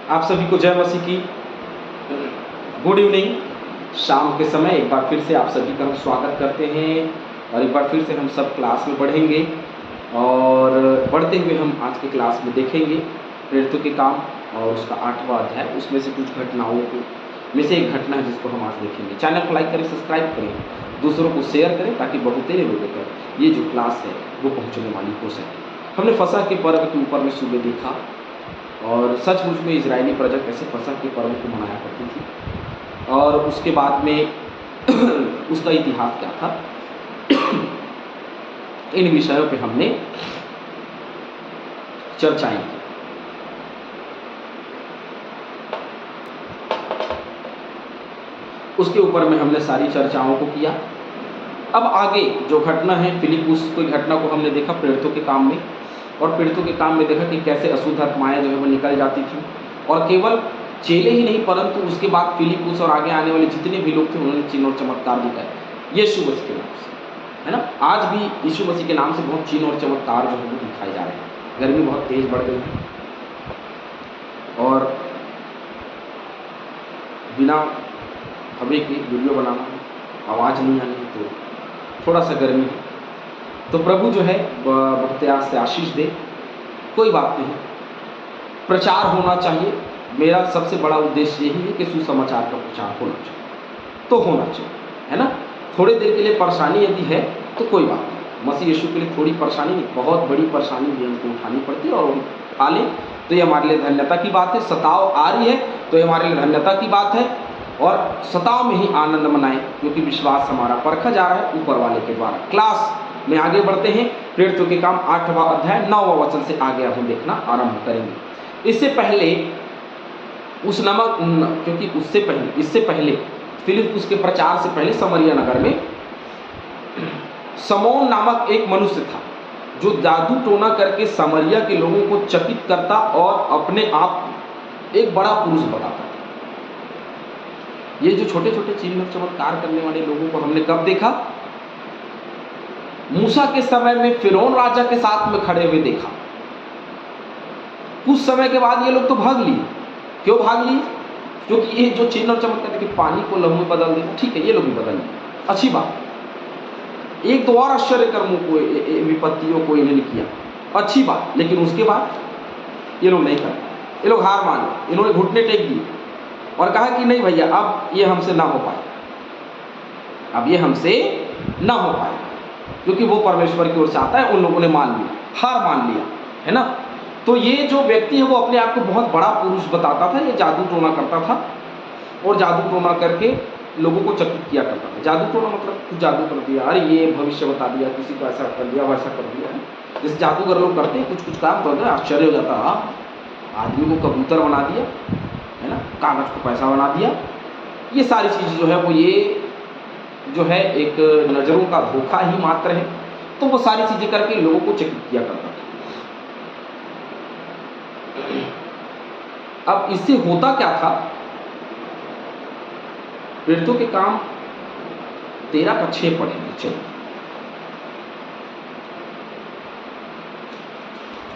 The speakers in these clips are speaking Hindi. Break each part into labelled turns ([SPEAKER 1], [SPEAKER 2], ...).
[SPEAKER 1] आप सभी को जय मसीह की गुड इवनिंग। शाम के समय एक बार फिर से आप सभी का हम स्वागत करते हैं और एक बार फिर से हम सब क्लास में बढ़ेंगे और बढ़ते हुए हम आज के क्लास में देखेंगे प्रेरितों के काम और उसका 8वां अध्याय, उसमें से कुछ घटनाओं को में से एक घटना है जिसको हम आज देखेंगे। चैनल को लाइक करें, सब्सक्राइब करें, दूसरों को शेयर करें ताकि बहुतेरे लोगों तक ये जो क्लास है वो पहुँचने वाली हो सके। हमने फसह के पर्व के ऊपर में सुबह देखा और सचमुच में इजरायली प्रजा कैसे फसह के पर्व को मनाया करती थी और उसके बाद में उसका इतिहास क्या था। इन विषयों पे हमने चर्चाएं की। उसके ऊपर में हमने सारी चर्चाओं को किया। अब आगे जो घटना है फिलिप्पुस की घटना को हमने देखा प्रेरितों के काम में, और प्रेरितों के काम में देखा कि कैसे अशुद्ध आत्माएं जो है वो निकल जाती थी और केवल चेले ही नहीं परंतु उसके बाद फिलिप्पुस और आगे आने वाले जितने भी लोग थे उन्होंने चिन्ह और चमत्कार दिखाए यीशु मसीह के नाम से, है ना। आज भी यीशु मसीह के नाम से बहुत चिन्ह और चमत्कार जो है वो दिखाए जा रहे हैं। गर्मी बहुत तेज बढ़ गई है और बिना हवा के वीडियो बनाना, आवाज़ नहीं आनी है तो थोड़ा सा गर्मी है, तो प्रभु जो है बहुत याद से आशीष दे। कोई बात नहीं, प्रचार होना चाहिए। मेरा सबसे बड़ा उद्देश्य यही है कि सुसमाचार का प्रचार होना चाहिए, तो होना चाहिए, है ना। थोड़ी देर के लिए परेशानी यदि है तो कोई बात नहीं, मसीह यीशु के लिए थोड़ी परेशानी नहीं, बहुत बड़ी परेशानी भी हमको उठानी पड़ती है और उठा लें तो ये हमारे लिए धन्यता की बात है। सताव आ रही है तो ये हमारे लिए धन्यता की बात है और सताव में ही आनंद मनाएं क्योंकि विश्वास हमारा परखा जा रहा है ऊपर वाले के द्वारा। क्लास में आगे बढ़ते हैं। प्रेरितों के काम 8वां अध्याय 9वां वचन से आगे हम देखना आरंभ करेंगे। इससे पहले क्योंकि इससे पहले फिलिप्पुस के प्रचार से पहले समरिया नगर में समौन नामक एक मनुष्य था जो जादू टोना करके समरिया के लोगों को चकित करता और अपने आप एक बड़ा पुरुष बताता था। ये जो छोटे छोटे चिन्ह चमत्कार करने वाले लोगों को हमने कब देखा? मूसा के समय में फिरौन राजा के साथ में खड़े हुए देखा। कुछ समय के बाद ये लोग तो भाग लिए। क्यों भाग लिए? क्योंकि ये जो चिन्ह और चमत्कार कि पानी को लहू में बदल देना, ठीक है, ये लोग भी बदल लिए, अच्छी बात। एक दो और आश्चर्य कर्मों को, विपत्तियों को इन्होंने किया, अच्छी बात। लेकिन उसके बाद ये लोग नहीं कर, ये लोग हार मान गए, इन्होंने घुटने टेक दिए और कहा कि नहीं भैया, अब ये हमसे ना हो पाए, अब ये हमसे ना हो पाए, क्योंकि वो परमेश्वर की ओर से आता है। उन लोगों ने मान लिया, हार मान लिया, है ना। तो ये जो व्यक्ति है वो अपने आप को बहुत बड़ा पुरुष बताता था। ये जादू टोना करता था और जादू टोना करके लोगों को चकित किया करता था। जादू टोना मतलब कुछ जादू कर दिया, अरे ये भविष्य बता दिया, किसी को ऐसा कर दिया, वैसा कर दिया, है। जैसे जादूगर लोग करते हैं, कुछ कुछ काम करते हैं, आश्चर्य हो जाता है, आदमी को कबूतर बना दिया, है ना, कागज को पैसा बना दिया। ये सारी चीज़ जो है वो ये जो है एक नज़रों का धोखा ही मात्र है। तो वो सारी चीज़ें करके लोगों को चकित किया करता था। अब इससे होता क्या था? प्रेरितों के काम 13:6 पढ़ेंगे। चलो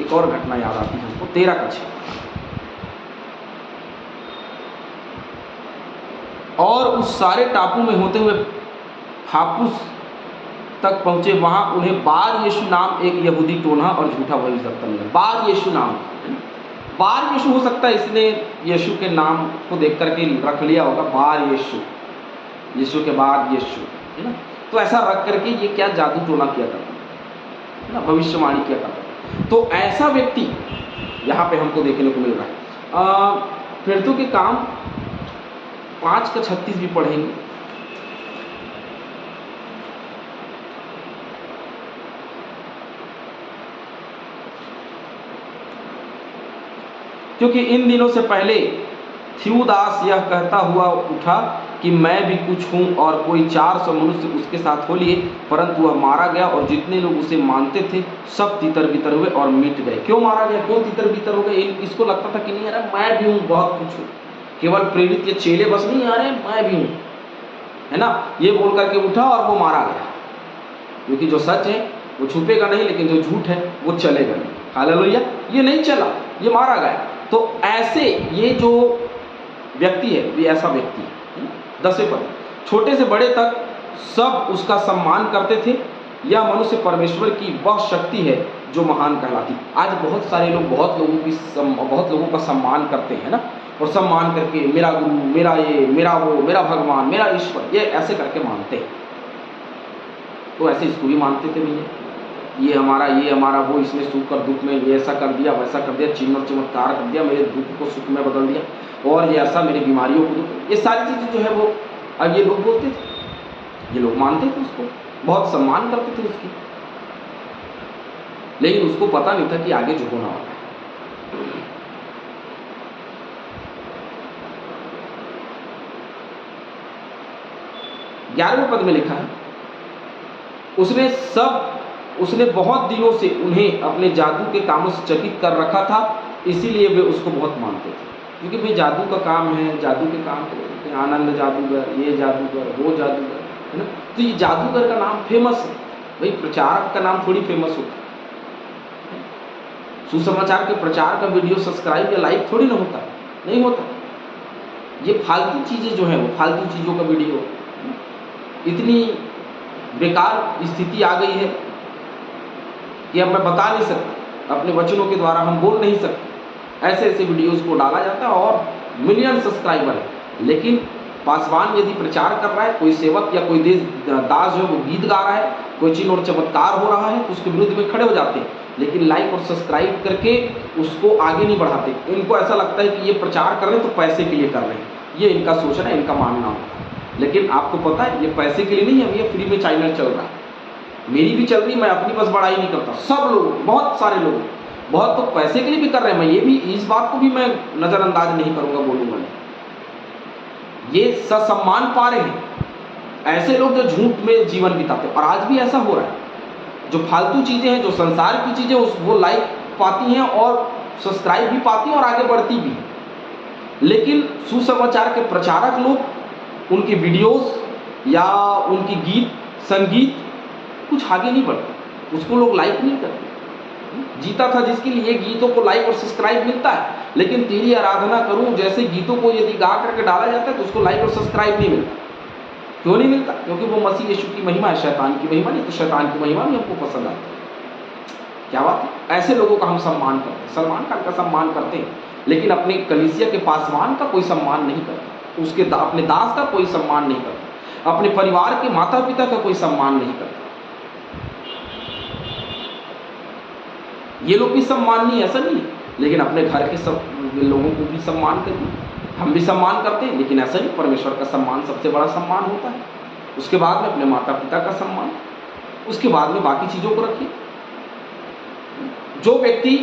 [SPEAKER 1] एक और घटना याद आती है हमको, 13:6। और उस सारे टापू में होते हुए हापुस तक पहुंचे। वहां उन्हें बार यीशु नाम एक यहूदी टोना और झूठा भविष्यवक्ता मिला। बार यीशु नाम, बार यीशु हो सकता है इसने यीशु के नाम को देख करके रख लिया होगा, बार यीशु, यीशु के बाद यीशु, है ना। तो ऐसा रख करके ये क्या जादू टोना किया करता था, है ना, भविष्यवाणी किया करता था। तो ऐसा व्यक्ति यहाँ पे हमको देखने को मिल रहा है। प्रेरितों के काम 5:36 भी पढ़ेंगे। क्योंकि इन दिनों से पहले थ्यूदास यह कहता हुआ उठा कि मैं भी कुछ हूँ और कोई 400 मनुष्य उसके साथ हो लिए, परंतु वह मारा गया और जितने लोग उसे मानते थे सब तितर बितर हुए और मिट गए। क्यों मारा गया? क्यों तितर बितर हो गए? इसको लगता था कि नहीं यार मैं भी हूँ, बहुत कुछ हूँ, केवल प्रेरित ये चेले बस नहीं आ रहे, मैं भी हूँ, है ना। ये बोल करके उठा और वो मारा गया। क्योंकि जो सच है वो छुपेगा नहीं, लेकिन जो झूठ है वो चलेगा नहीं। हालेलुया। ये नहीं चला, ये मारा गया। तो ऐसे ये जो व्यक्ति है, ये ऐसा व्यक्ति है, 10वें पद, छोटे से बड़े तक सब उसका सम्मान करते थे। यह मनुष्य परमेश्वर की वह शक्ति है जो महान कहलाती। आज बहुत सारे लोग बहुत लोगों का सम्मान करते हैं ना, और सम्मान करके मेरा गुरु, मेरा ये, मेरा वो, मेरा भगवान, मेरा ईश्वर, ये ऐसे करके मानते हैं। तो ऐसे इसको भी मानते थे भैया, ये हमारा वो, इसने सुख और दुख में ये ऐसा कर दिया, वैसा कर दिया, चिन्ह और चमत्कार कर दिया, मेरे दुख को सुख में बदल दिया, और ये ऐसा मेरी बीमारियों को दुख, ये सारी चीज़ें जो है वो अब ये लोग बोलते थे, ये लोग मानते थे उसको, बहुत सम्मान करते थे उसकी। लेकिन उसको पता नहीं था कि आगे जो होना वाला है। 11वें पद में लिखा है, उसने बहुत दिनों से उन्हें अपने जादू के कामों से चकित कर रखा था, इसीलिए वे उसको बहुत मानते थे। क्योंकि भाई जादू का काम है, जादू के काम करते, आनंद जादूगर, ये जादूगर, वो जादूगर, है ना। तो ये जादूगर का नाम फेमस है भाई, प्रचारक का नाम थोड़ी फेमस होता है। सुसमाचार के प्रचार का वीडियो सब्सक्राइब या लाइक थोड़ी ना होता, नहीं होता। ये फालतू चीज़ें जो है वो फालतू चीज़ों का वीडियो, इतनी बेकार स्थिति आ गई है कि अब मैं बता नहीं सकता, अपने वचनों के द्वारा हम बोल नहीं सकते। ऐसे ऐसे वीडियोस को डाला जाता है और मिलियन सब्सक्राइबर है, लेकिन पासवान यदि प्रचार कर रहा है, कोई सेवक या कोई दास जो है वो गीत गा रहा है, कोई चिन्ह और चमत्कार हो रहा है, तो उसके विरुद्ध में खड़े हो जाते हैं, लेकिन लाइक और सब्सक्राइब करके उसको आगे नहीं बढ़ाते। इनको ऐसा लगता है कि ये प्रचार कर रहे हैं तो पैसे के लिए कर रहे हैं, ये इनका सोचना है, इनका मानना होता है। लेकिन आपको पता है ये पैसे के लिए नहीं है, ये फ्री में चैनल चल रहा है, मेरी भी चल रही, मैं अपनी बस बड़ाई नहीं करता, सब लोग, बहुत सारे लोग, बहुत तो पैसे के लिए भी कर रहे हैं। मैं ये भी, इस बात को भी मैं नज़रअंदाज नहीं करूंगा, बोलूंगा नहीं। ये सम्मान पा रहे हैं ऐसे लोग जो झूठ में जीवन बिताते हैं, और आज भी ऐसा हो रहा है। जो फालतू चीज़ें हैं, जो संसार की चीज़ें, वो लाइक पाती हैं और सब्सक्राइब भी पाती हैं और आगे बढ़ती भी हैं। लेकिन सुसमाचार के प्रचारक लोग, उनकी वीडियोस या उनकी गीत संगीत कुछ आगे नहीं बढ़ता, उसको लोग लाइक नहीं करते। जीता था जिसके लिए गीतों को लाइक और सब्सक्राइब मिलता है, लेकिन तेरी आराधना करूं जैसे गीतों को यदि गा करके डाला जाता है तो उसको लाइक और सब्सक्राइब नहीं मिलता। क्यों नहीं मिलता? क्योंकि वो मसीह यीशु की महिमा है, शैतान की महिमा नहीं। तो शैतान की महिमा भी हमको पसंद आती है। क्या बात है? ऐसे लोगों का हम सम्मान करते हैं, सलमान खान का सम्मान करते हैं, लेकिन अपने कलीसिया के पासवान का कोई सम्मान नहीं करता, उसके अपने दास का कोई सम्मान नहीं करता, अपने परिवार के माता पिता का कोई सम्मान नहीं करता। ये लोग भी सम्माननीय, ऐसा नहीं है, लेकिन अपने घर के सब लोगों को भी सम्मान करिए। हम भी सम्मान करते हैं, लेकिन ऐसा नहीं, परमेश्वर का सम्मान सबसे बड़ा सम्मान होता है। उसके बाद में अपने माता पिता का सम्मान, उसके बाद में बाकी चीज़ों को रखिए। जो व्यक्ति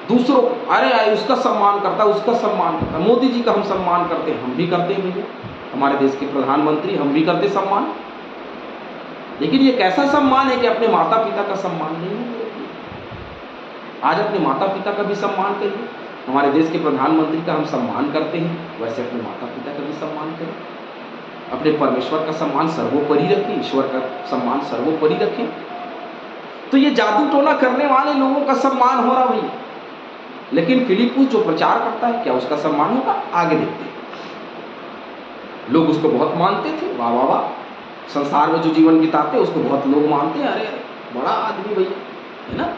[SPEAKER 1] दूसरों को, अरे उसका सम्मान करता, उसका सम्मान करता, मोदी जी का हम सम्मान करते हैं, हम भी करते हैं भैया, हमारे देश के प्रधानमंत्री, हम भी करते सम्मान। लेकिन ये कैसा सम्मान है कि अपने माता पिता का सम्मान नहीं है। आज अपने माता पिता का भी सम्मान करिए। हमारे देश के प्रधानमंत्री का हम सम्मान करते हैं, वैसे अपने माता पिता का भी सम्मान करें। अपने परमेश्वर का सम्मान सर्वोपरि रखें, ईश्वर का सम्मान सर्वोपरि रखें। तो ये जादू टोना करने वाले लोगों का सम्मान हो रहा भैया, लेकिन फिलिपुस जो प्रचार करता है, क्या उसका सम्मान होगा? आगे देखते हैं। लोग उसको बहुत मानते थे, वाह वाह वाह, संसार में जो जीवन बिताते उसको बहुत लोग मानते हैं, अरे बड़ा आदमी भैया, है ना।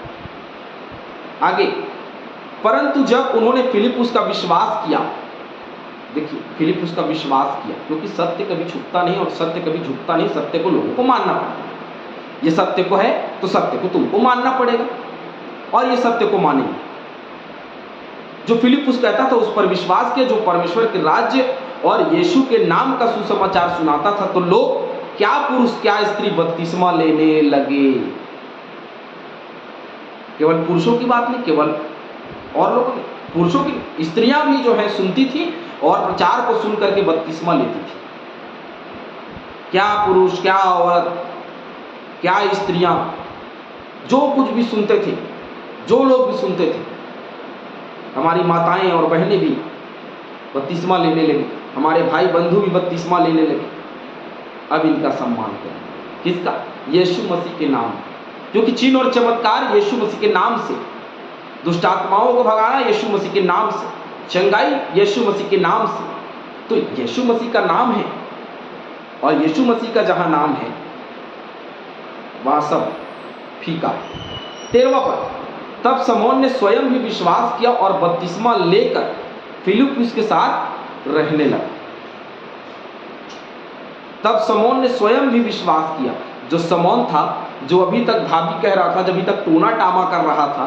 [SPEAKER 1] आगे, परंतु जब उन्होंने फिलिपुस का विश्वास किया, देखिए फिलिपुस का विश्वास किया, क्योंकि सत्य कभी छुपता नहीं और सत्य कभी झुकता नहीं, सत्य को लोगों को मानना पड़ता है। ये सत्य को है तो सत्य को तुमको मानना पड़ेगा, और ये सत्य को मानेंगे। जो फिलिपुस कहता था उस पर विश्वास किया, जो परमेश्वर के राज्य और यीशु के नाम का सुसमाचार सुनाता था, तो लोग, क्या पुरुष क्या स्त्री बपतिस्मा लेने लगे। केवल पुरुषों की बात नहीं, केवल और लोगों ने, पुरुषों की, स्त्रियां भी जो है सुनती थी और प्रचार को सुन करके बपतिस्मा लेती थी। क्या पुरुष, क्या औरत, क्या स्त्रियां, जो कुछ भी सुनते थे, जो लोग भी सुनते थे, हमारी माताएं और बहनें भी बपतिस्मा लेने लगी, हमारे भाई बंधु भी बपतिस्मा लेने लगे। अब इनका सम्मान करें, किसका? यीशु मसीह के नाम, क्योंकि चिन्ह और चमत्कार यीशु मसीह के नाम से, दुष्ट आत्माओं को भगाना यीशु मसीह के नाम से, चंगाई यीशु मसीह के नाम से। तो यीशु मसीह का नाम है, और यीशु मसीह का जहां नाम है वहां सब फीका है। 13वां पद, तब शमौन ने स्वयं भी विश्वास किया और बपतिस्मा लेकर फिलिप्पुस के साथ रहने लगा। तब शमौन ने स्वयं भी विश्वास किया। जो शमौन था, जो अभी तक भाभी कह रहा था, जब अभी तक टोना टामा कर रहा था,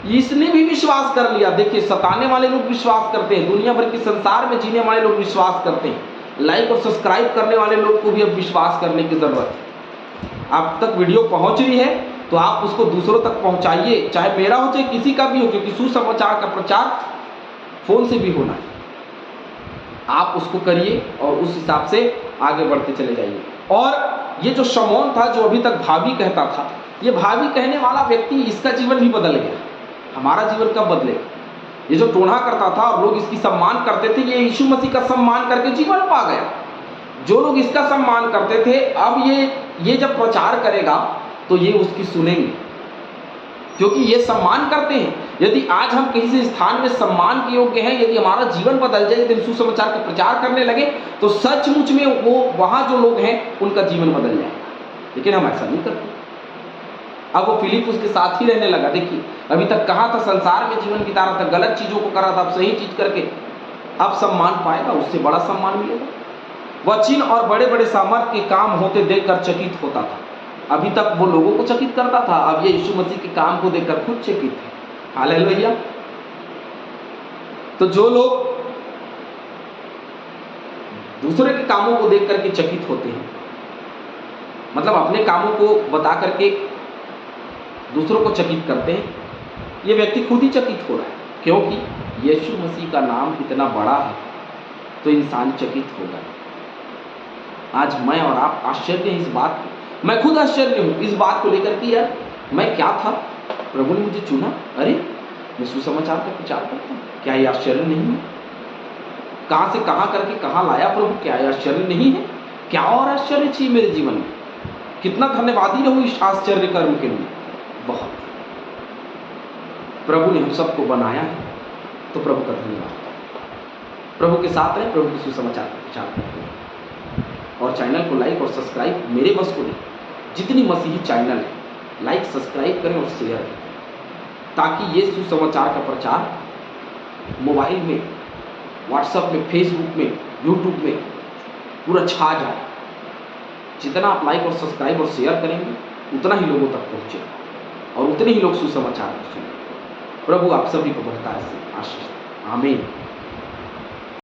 [SPEAKER 1] इसने भी विश्वास कर लिया। देखिए, सताने वाले लोग विश्वास करते हैं, दुनिया भर के संसार में जीने वाले लोग विश्वास करते हैं, लाइक और सब्सक्राइब करने वाले लोग को भी अब विश्वास करने की जरूरत है। आप तक वीडियो पहुंच रही है तो आप उसको दूसरों तक पहुंचाइए, चाहे मेरा हो चाहे किसी का भी हो, क्योंकि सुसमाचार का प्रचार फोन से भी होना है। आप उसको करिए और उस हिसाब से आगे बढ़ते चले जाइए। और ये जो शमौन था, जो अभी तक भाभी कहता था, ये भाभी कहने वाला व्यक्ति, इसका जीवन भी बदल गया। हमारा जीवन कब बदलेगा? ये जो टोना करता था और लोग इसकी सम्मान करते थे, ये यीशु मसीह का सम्मान करके जीवन पा गया। जो लोग इसका सम्मान करते थे, अब ये जब प्रचार करेगा तो ये उसकी सुनेंगे, क्योंकि ये सम्मान करते हैं। यदि आज हम किसी से स्थान में सम्मान के योग्य हैं, यदि हमारा जीवन बदल जाए, यदि सुसमाचार का प्रचार करने लगे, तो सचमुच में वो वहां जो लोग हैं उनका जीवन बदल जाएगा। लेकिन हम ऐसा नहीं करते। अब वो फिलिप्पुस के साथ ही रहने लगा। देखिए, अभी तक कहाँ था, संसार में जीवन बिता रहा था, गलत चीजों को कर रहा था, अब सही चीज करके अब सम्मान पाएगा, उससे बड़ा सम्मान मिलेगा। वह चिन्ह और बड़े बड़े सामर्थ के काम होते देखकर चकित होता था। अभी तक वो लोगों को चकित करता था, अब ये यीशु मसीह के काम को देखकर खुद चकित है। हालेलुया। तो जो लोग दूसरे के कामों को देख करके चकित होते हैं, मतलब अपने कामों को बता करके दूसरों को चकित करते हैं, ये व्यक्ति खुद ही चकित हो रहा है, क्योंकि यीशु मसीह का नाम इतना बड़ा है तो इंसान चकित होगा। आज मैं और आप आश्चर्य हैं इस बात को, मैं खुद आश्चर्य हूं इस बात को लेकर कि यार मैं क्या था, प्रभु ने मुझे चुना, अरे मैं सुसमाचार का प्रचार करता हूं, क्या ये आश्चर्य नहीं है? कहां से कहां करके कहां लाया प्रभु, क्या ये आश्चर्य नहीं है? क्या और आश्चर्य चाहिए मेरे जीवन में? कितना धन्यवादी रहूं इस आश्चर्य कर्म के लिए। बहुत प्रभु ने हम सबको बनाया है, तो प्रभु का धन्यवाद। प्रभु के साथ रहे, प्रभु के सुसमाचार का प्रचार करते हैं, और चैनल को लाइक और सब्सक्राइब मेरे बस को नहीं, जितनी मसीही चैनल है लाइक सब्सक्राइब करें और शेयर करें, ताकि ये सुसमाचार का प्रचार मोबाइल में, व्हाट्सएप में, फेसबुक में, यूट्यूब में पूरा छा जाए। जितना आप लाइक और सब्सक्राइब और शेयर करेंगे उतना ही लोगों तक पहुँचेगा और उतने ही लोग सुसमाचार को सुनेंगे। प्रभु आप सभी को बढ़ता है आशीष। आमीन।